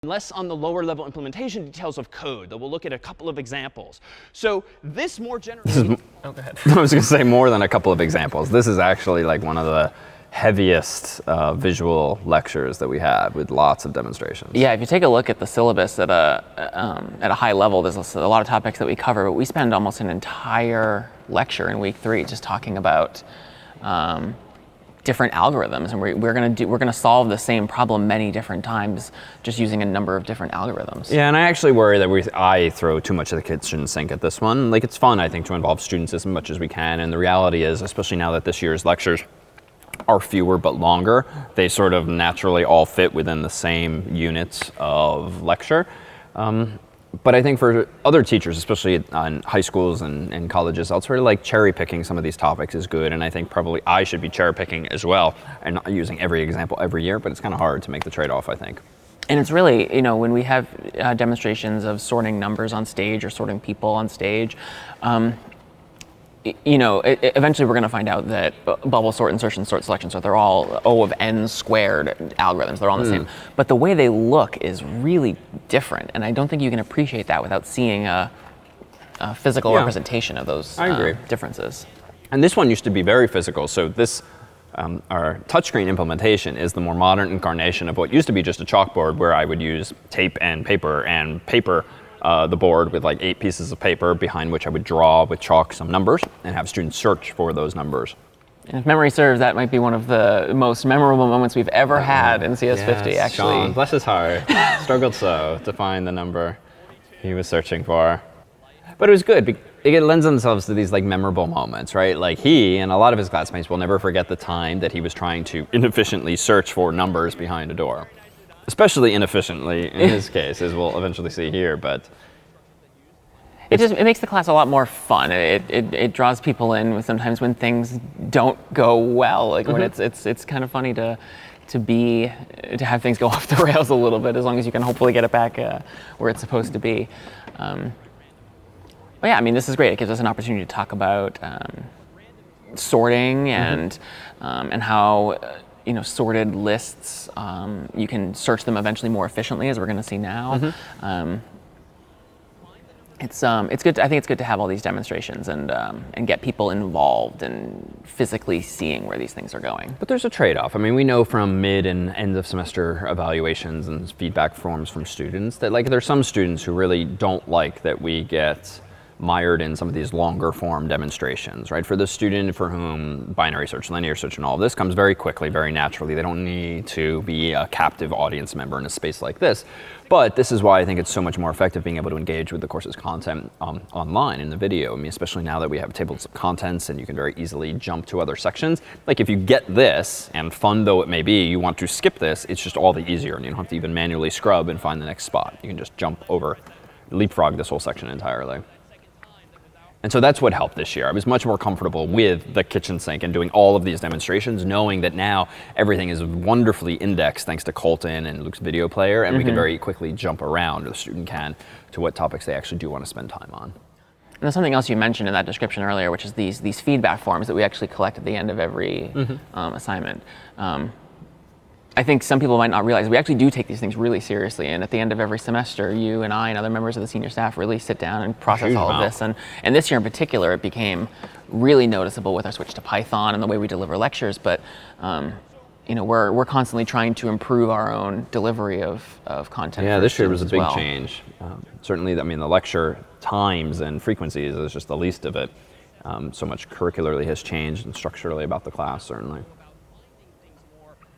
less on the lower level implementation details of code, though we'll look at a couple of examples. So this more generally... Oh, go ahead. I was going to say more than a couple of examples. This is actually like one of the heaviest visual lectures that we have, with lots of demonstrations. Yeah, if you take a look at the syllabus at a high level, there's a lot of topics that we cover, but we spend almost an entire lecture in week 3 just talking about different algorithms, and we're gonna solve the same problem many different times, just using a number of different algorithms. Yeah, and I actually worry that I throw too much of the kitchen sink at this one. Like, it's fun, I think, to involve students as much as we can, and the reality is, especially now that this year's lectures are fewer but longer, they sort of naturally all fit within the same units of lecture. But I think for other teachers, especially on high schools and colleges, I'll sort of like cherry picking some of these topics is good, and I think probably I should be cherry picking as well, and not using every example every year, but it's kind of hard to make the trade-off, I think. And it's really, you know, when we have demonstrations of sorting numbers on stage or sorting people on stage, you know, eventually we're going to find out that bubble sort, insertion sort, selection sort, they're all O of n squared algorithms. They're all the same. But the way they look is really different. And I don't think you can appreciate that without seeing a physical representation of those differences. And this one used to be very physical. So this, our touchscreen implementation is the more modern incarnation of what used to be just a chalkboard, where I would use tape and paper the board with like 8 pieces of paper behind which I would draw with chalk some numbers and have students search for those numbers. And if memory serves, that might be one of the most memorable moments we've ever had in CS50, yes, actually. Sean, bless his heart, struggled so to find the number he was searching for. But it was good. It lends themselves to these like memorable moments, right? Like, he and a lot of his classmates will never forget the time that he was trying to inefficiently search for numbers behind a door. Especially inefficiently in his case, as we'll eventually see here, but it makes the class a lot more fun. It draws people in sometimes when things don't go well, like when it's kind of funny to have things go off the rails a little bit, as long as you can hopefully get it back where it's supposed to be. But yeah, I mean, this is great. It gives us an opportunity to talk about sorting and how you know, sorted lists, you can search them eventually more efficiently, as we're going to see now. It's good. I think it's good to have all these demonstrations and get people involved and physically seeing where these things are going. But there's a trade-off. I mean, we know from mid and end of semester evaluations and feedback forms from students that, like, there's some students who really don't like that we get mired in some of these longer form demonstrations, right? For the student for whom binary search, linear search, and all of this comes very quickly, very naturally. They don't need to be a captive audience member in a space like this. But this is why I think it's so much more effective being able to engage with the course's content online in the video. I mean, especially now that we have tables of contents and you can very easily jump to other sections. Like, if you get this, and fun though it may be, you want to skip this, it's just all the easier, and you don't have to even manually scrub and find the next spot. You can just jump over, leapfrog this whole section entirely. And so that's what helped this year. I was much more comfortable with the kitchen sink and doing all of these demonstrations, knowing that now everything is wonderfully indexed thanks to Colton and Luke's video player, and we can very quickly jump around, or the student can, to what topics they actually do want to spend time on. And there's something else you mentioned in that description earlier, which is these feedback forms that we actually collect at the end of every assignment. I think some people might not realize we actually do take these things really seriously, and at the end of every semester, you and I and other members of the senior staff really sit down and process all of this. And this year in particular, it became really noticeable with our switch to Python and the way we deliver lectures. But you know, we're constantly trying to improve our own delivery of content. Yeah, this year was a big change. Certainly, I mean, the lecture times and frequencies is just the least of it. So much curricularly has changed and structurally about the class, certainly.